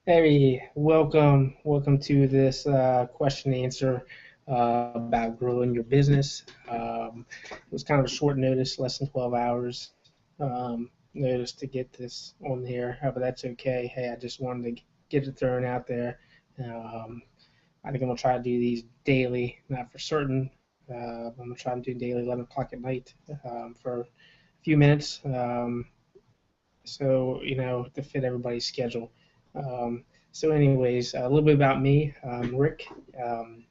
Hey, welcome to this question and answer about growing your business. It was kind of a short notice, less than 12 hours notice to get this on here, but that's okay. Hey, I just wanted to get it thrown out there. Um, I think I'm gonna try to do these daily, not for certain. I'm gonna try to do daily, 11 o'clock at night for a few minutes. So to fit everybody's schedule. So anyways, a little bit about me. Rick. Um,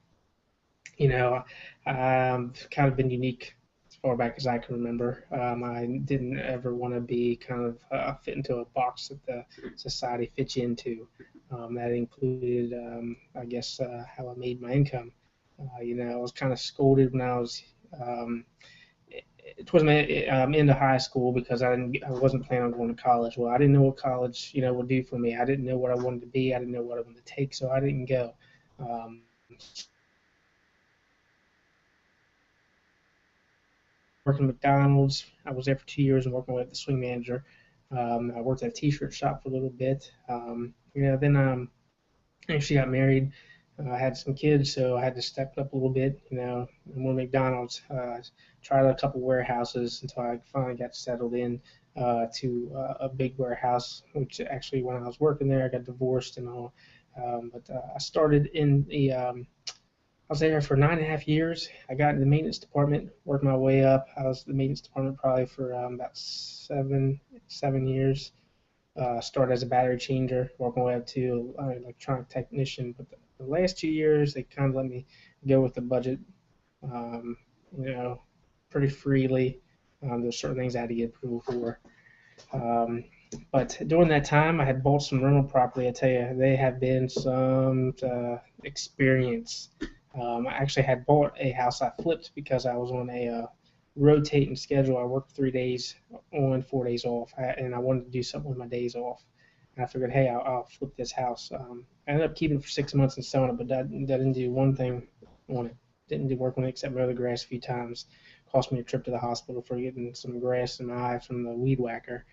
you know, I've kind of been unique as far back as I can remember. I didn't ever want to be kind of fit into a box that the society fits you into. That included, I guess, how I made my income. I was kind of scolded when I was um, towards my into high school because I wasn't planning on going to college. Well, I didn't know what college would do for me. I didn't know what I wanted to be. I didn't know what I wanted to take, so I didn't go. Um, Working at McDonald's, I was there for 2 years and working with the swing manager. I worked at a T-shirt shop for a little bit. Then I actually got married. I had some kids, so I had to step it up a little bit. And when McDonald's, tried a couple warehouses until I finally got settled in to a big warehouse. Which actually, when I was working there, I got divorced and all. But I started in the I was there for 9.5 years. I got in the maintenance department, worked my way up. I was in the maintenance department probably for about seven years. Started as a battery changer, worked my way up to electronic technician. But the last 2 years, they kind of let me go with the budget, um, you know, pretty freely. There's certain things I had to get approval for. Um, but during that time, I had bought some rental property. I tell you, they have been some experience. I actually had bought a house I flipped because I was on a rotating schedule. I worked 3 days on, 4 days off, and I wanted to do something with my days off. And I figured, hey, I'll flip this house. I ended up keeping it for 6 months and selling it, but that didn't do one thing on it. Didn't do work on it except mow the grass a few times. Cost me a trip to the hospital for getting some grass in my eye from the weed whacker.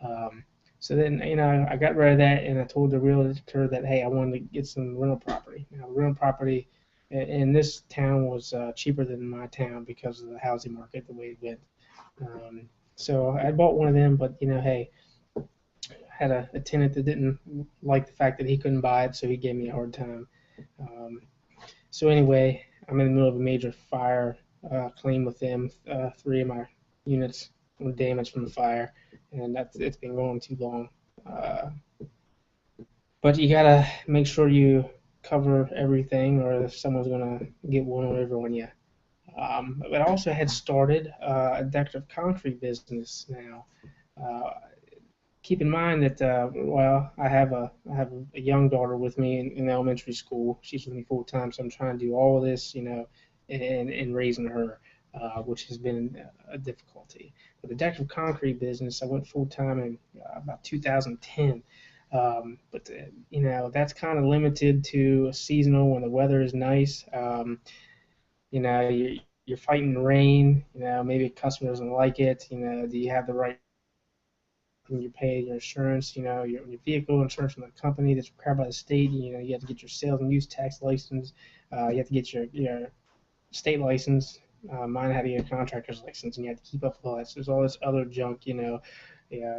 Um, so then, I got rid of that and I told the realtor that, hey, I wanted to get some rental property. Now, rental property in this town was cheaper than my town because of the housing market, the way it went. Um, so I bought one of them, but, hey, I had a tenant that didn't like the fact that he couldn't buy it, so he gave me a hard time. Um, so anyway, I'm in the middle of a major fire claim with them. Three of my units were damaged from the fire, and it's been going too long. Uh, but you gotta make sure you cover everything, or someone's gonna get one over on you. But I also had started a decorative concrete business now. Uh, Keep in mind that I have a young daughter with me in elementary school. She's with me full time, so I'm trying to do all of this, in raising her, which has been a difficulty. But the decorative concrete business, I went full time in about 2010. But that's kind of limited to seasonal when the weather is nice. You're fighting the rain. Maybe a customer doesn't like it. Do you have the right when you're paying your insurance, your vehicle insurance from the company that's required by the state. You have to get your sales and use tax license. You have to get your state license. Mine had to get a contractor's license, and you have to keep up with all that. So there's all this other junk, Yeah,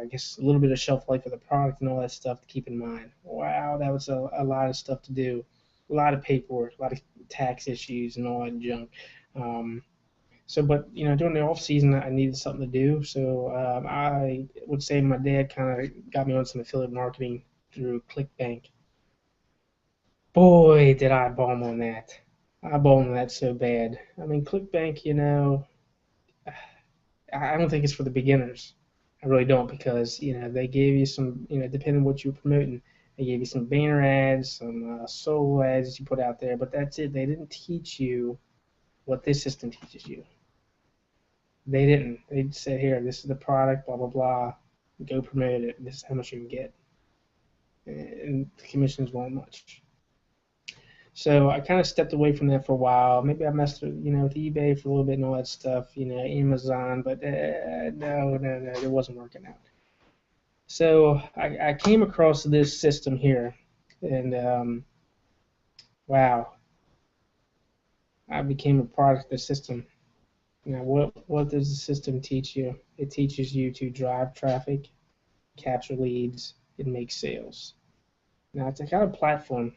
I guess a little bit of shelf life of the product and all that stuff to keep in mind. Wow, that was a lot of stuff to do, a lot of paperwork, a lot of tax issues and all that junk. Um, but during the off season, I needed something to do. So I would say my dad kind of got me on some affiliate marketing through ClickBank. Boy, did I bomb on that! I bombed on that so bad. I mean, ClickBank, I don't think it's for the beginners. I really don't because they gave you some, depending on what you were promoting, they gave you some banner ads, some solo ads you put out there, but that's it. They didn't teach you what this system teaches you. They didn't. They said, here, this is the product, blah, blah, blah. Go promote it. This is how much you can get. And the commissions weren't much. So I kind of stepped away from that for a while. Maybe I messed with eBay for a little bit and all that stuff, Amazon, but no, it wasn't working out. So I came across this system here. and wow, I became a product of the system. Now, what does the system teach you? It teaches you to drive traffic, capture leads, and make sales. Now, it's a kind of platform.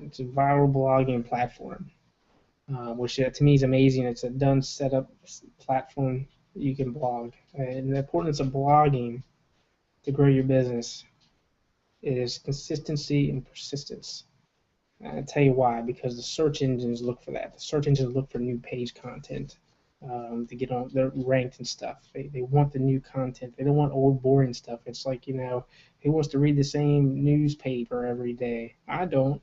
It's a viral blogging platform, which to me is amazing. It's a done set up platform you can blog. And the importance of blogging to grow your business is consistency and persistence. I'll tell you why, because the search engines look for that. The search engines look for new page content to get on, they're ranked and stuff. They want the new content. They don't want old boring stuff. It's like, who wants to read the same newspaper every day? I don't.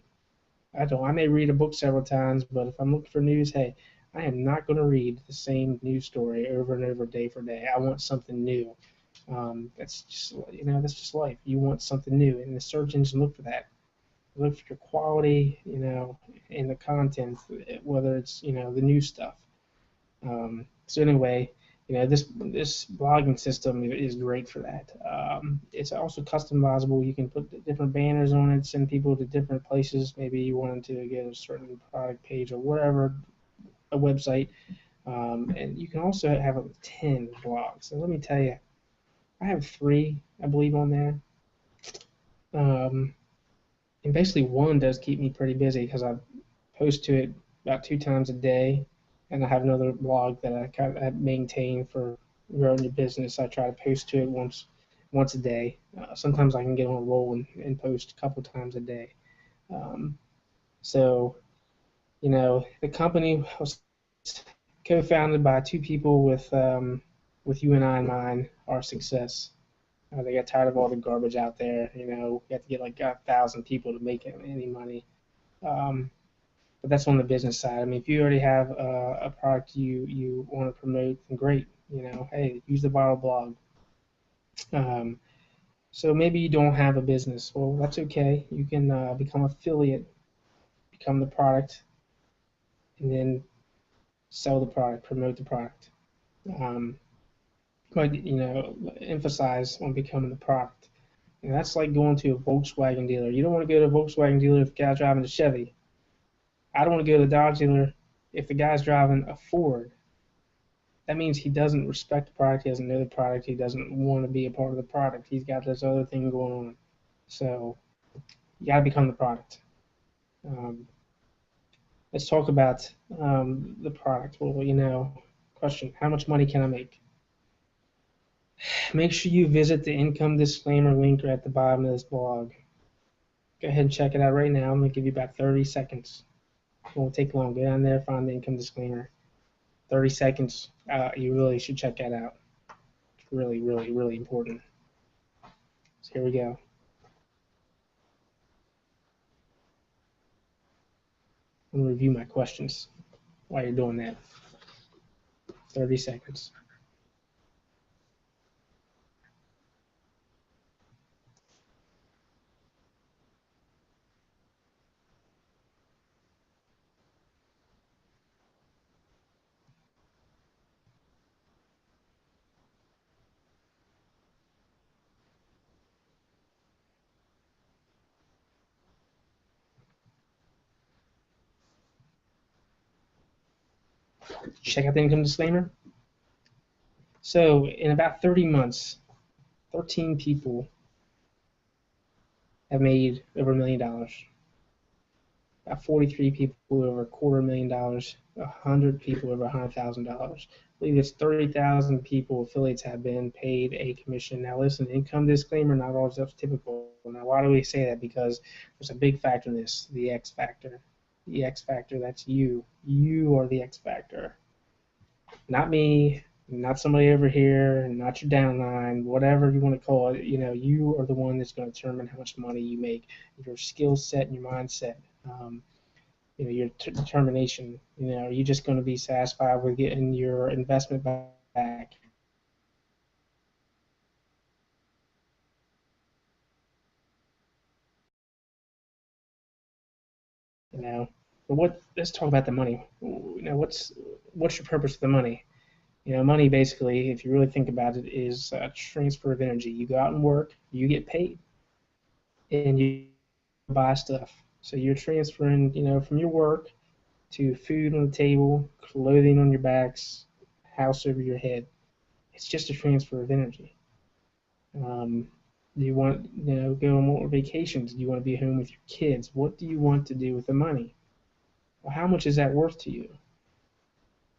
I don't. I may read a book several times, but if I'm looking for news, hey, I am not going to read the same news story over and over, day for day. I want something new. That's just life. You want something new, and the search engines look for that. Look for your quality, in the content, whether it's the new stuff. So anyway, this blogging system is great for that. It's also customizable. You can put different banners on it, send people to different places. Maybe you want them to get a certain product page or whatever, a website. And you can also have up to 10 blogs. So let me tell you, I have 3, I believe, on there. And basically one does keep me pretty busy because I post to it about 2 times a day, and I have another blog that I kind of maintain for growing your business. I try to post to it once a day. Sometimes I can get on a roll and post a couple times a day. Um, so the company was co-founded by 2 people with you and I in mind. Our success. They got tired of all the garbage out there. You have to get like 1,000 people to make any money. Um, but that's on the business side. I mean, if you already have a product you want to promote, then great. Hey, use the viral blog. Um, so maybe you don't have a business. Well, that's okay. You can become affiliate, become the product, and then sell the product, promote the product. Um, but emphasize on becoming the product. And that's like going to a Volkswagen dealer. You don't want to go to a Volkswagen dealer if the guy's driving a Chevy. I don't want to go to the Dodge dealer if the guy's driving a Ford. That means he doesn't respect the product, he doesn't know the product, he doesn't want to be a part of the product. He's got this other thing going on. So you got to become the product. Um, let's talk about the product. Well, question: how much money can I make? Make sure you visit the income disclaimer link at the bottom of this blog. Go ahead and check it out right now. I'm going to give you about 30 seconds. It won't take long. Go down there, find the income disclaimer. 30 seconds. You really should check that out. It's really, really, really important. So here we go. I'm going to review my questions while you're doing that. 30 seconds. Check out the income disclaimer. So in about 30 months, 13 people have made over $1 million. About 43 people over $250,000. 100 people over $100,000. I believe it's 30,000 people, affiliates, have been paid a commission. Now listen, income disclaimer, not all stuff's typical. Now why do we say that? Because there's a big factor in this, the X factor. The X factor, that's you. You are the X factor. Not me, not somebody over here, not your downline, whatever you want to call it. You are the one that's going to determine how much money you make, your skill set and your mindset. Your determination. Are you just going to be satisfied with getting your investment back? But let's talk about the money. What's your purpose of the money? Money basically, if you really think about it, is a transfer of energy. You go out and work, you get paid, and you buy stuff. So you're transferring, from your work to food on the table, clothing on your backs, house over your head. It's just a transfer of energy. Um, do you want, go on more vacations? Do you want to be home with your kids? What do you want to do with the money? Well, how much is that worth to you?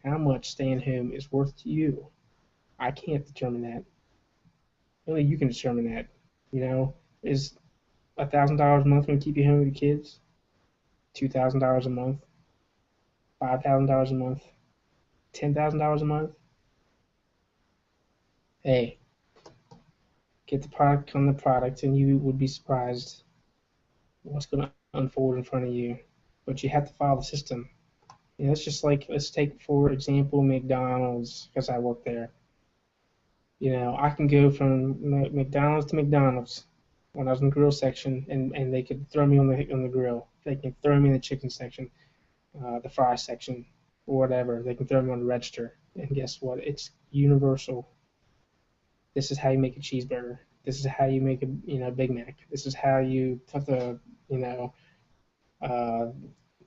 How much staying home is worth to you? I can't determine that. Only you can determine that. Is $1,000 a month going to keep you home with your kids? $2,000 a month? $5,000 a month? $10,000 a month? Hey, get the product on the product, and you would be surprised what's going to unfold in front of you. But you have to follow the system. It's just like, let's take, for example, McDonald's, because I work there. I can go from McDonald's to McDonald's when I was in the grill section, and they could throw me on the grill. They can throw me in the chicken section, the fry section, or whatever. They can throw me on the register, and guess what? It's universal. This is how you make a cheeseburger. This is how you make a Big Mac. This is how you put uh, the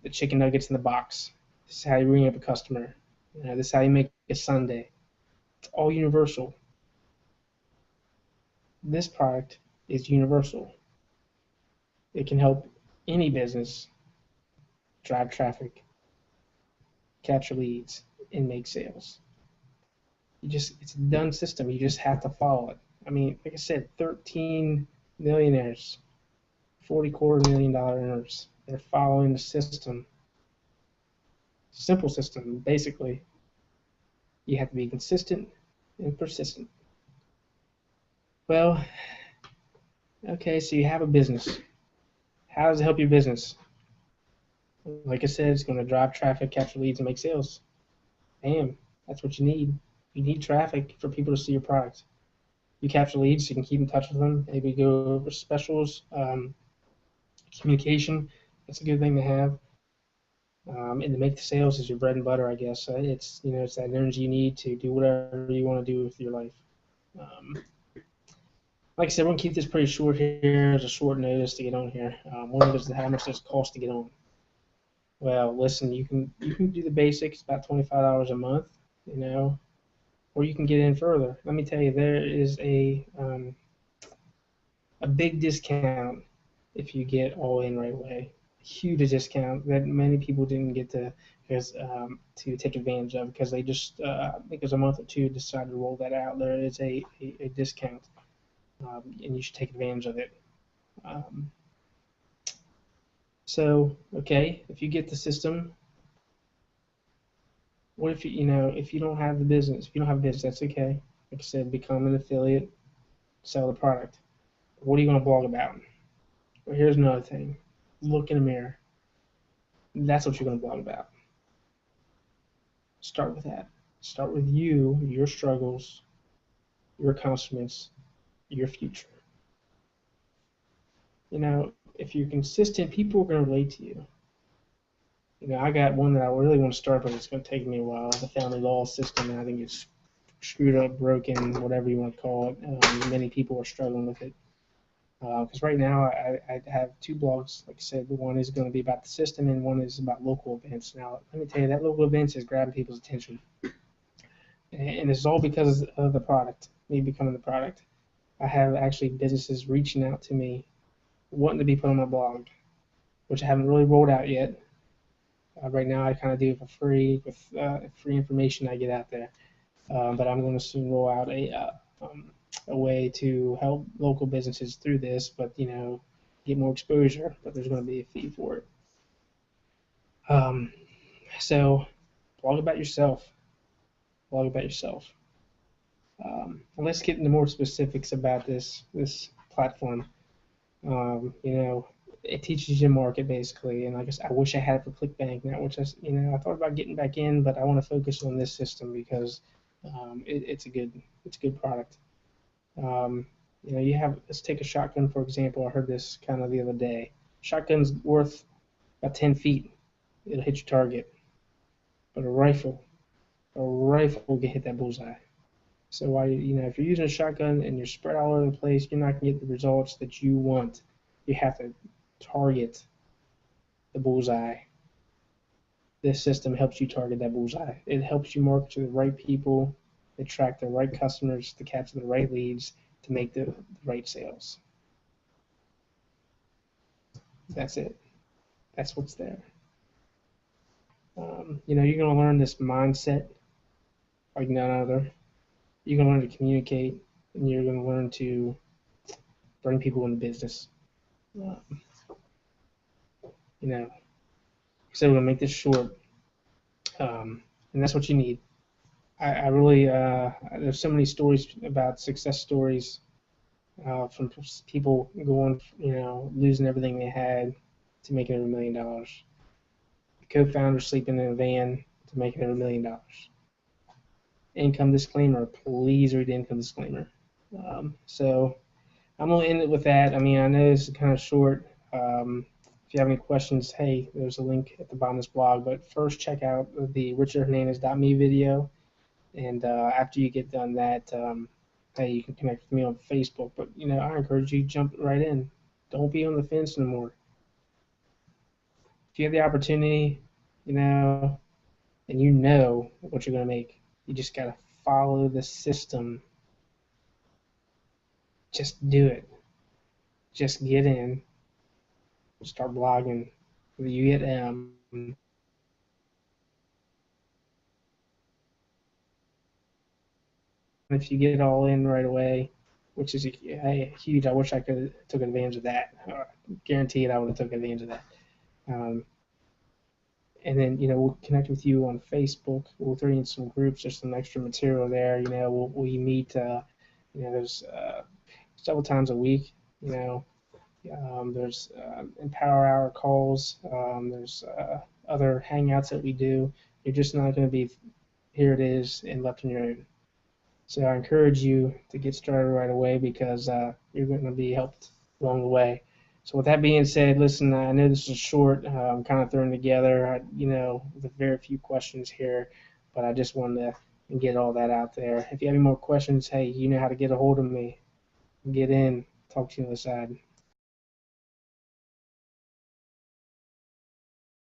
chicken nuggets in the box. This is how you ring up a customer. This is how you make a sundae. It's all universal. This product is universal. It can help any business drive traffic, capture leads, and make sales. It's a done system. You just have to follow it. I mean, like I said, 13 millionaires, $40 quarter million earners. They're following the system. Simple system, basically. You have to be consistent and persistent. Well, okay, so you have a business. How does it help your business? Like I said, it's going to drive traffic, capture leads, and make sales. Bam, that's what you need. You need traffic for people to see your product. You capture leads, so you can keep in touch with them. Maybe go over specials, communication. That's a good thing to have. And to make the sales is your bread and butter, I guess. It's that energy you need to do whatever you want to do with your life. Like I said, we're gonna keep this pretty short here. It's a short notice to get on here. One is how much does it cost to get on? Well, listen, you can do the basics, about $25 a month, or you can get in further. Let me tell you, there is a big discount if you get all in right away. A huge discount that many people didn't get to take advantage of because they just I think it was a month or two decided to roll that out. There is a discount, and you should take advantage of it. Okay, if you get the system, what if if you don't have the business? If you don't have a business, that's okay. Like I said, become an affiliate, sell the product. What are you going to blog about? Well, here's another thing. Look in the mirror. That's what you're going to blog about. Start with that. Start with you, your struggles, your accomplishments, your future. If you're consistent, people are going to relate to you. I got one that I really want to start, but it's going to take me a while. The family law system, and I think it's screwed up, broken, whatever you want to call it. Many people are struggling with it. Because right now I have two blogs. Like I said, one is going to be about the system, and one is about local events. Now, let me tell you, that local events is grabbing people's attention. And it's all because of the product, me becoming the product. I have actually businesses reaching out to me wanting to be put on my blog, which I haven't really rolled out yet. Right now, I kind of do it for free with free information I get out there. But I'm going to soon roll out a way to help local businesses through this, but get more exposure. But there's going to be a fee for it. So, blog about yourself. Blog about yourself. And let's get into more specifics about this platform. It teaches you market basically, and I wish I had it for ClickBank now, which I thought about getting back in, but I want to focus on this system because it's a good product. Let's take a shotgun for example. I heard this kind of the other day. Shotgun's worth about 10 feet. It'll hit your target, but a rifle will hit that bullseye. So if you're using a shotgun and you're spread all over the place, you're not gonna get the results that you want. You have to target the bullseye. This system helps you target that bullseye. It helps you market to the right people, attract the right customers, to capture the right leads, to make the right sales. That's it. That's what's there. You're going to learn this mindset like none other. You're going to learn to communicate, and you're going to learn to bring people into business. Um, you know, so we're going to make this short, and that's what you need. I really, there's so many stories about success stories from people going, losing everything they had to making over $1 million. Co-founder sleeping in a van to making over $1 million. Income disclaimer, please read the income disclaimer. So I'm going to end it with that. I mean, I know this is kind of short. If you have any questions, hey, there's a link at the bottom of this blog. But first, check out the richardhernandez.me video. And after you get done that, hey, you can connect with me on Facebook. But, I encourage you to jump right in. Don't be on the fence anymore. If you have the opportunity, and you know what you're going to make, you just got to follow the system. Just do it. Just get in. Start blogging. You get if you get it all in right away, which is huge. I wish I could have took advantage of that. Guaranteed I would have took advantage of that. And then, we'll connect with you on Facebook. We'll throw you in some groups. There's some extra material there. We meet, there's several times a week. There's Empower Hour calls. There's other hangouts that we do. You're just not going to be, here it is, and left on your own. So I encourage you to get started right away because you're going to be helped along the way. So with that being said, listen, I know this is short. I'm kind of thrown together, with very few questions here, but I just wanted to get all that out there. If you have any more questions, hey, you know how to get a hold of me. Get in, talk to you on the side.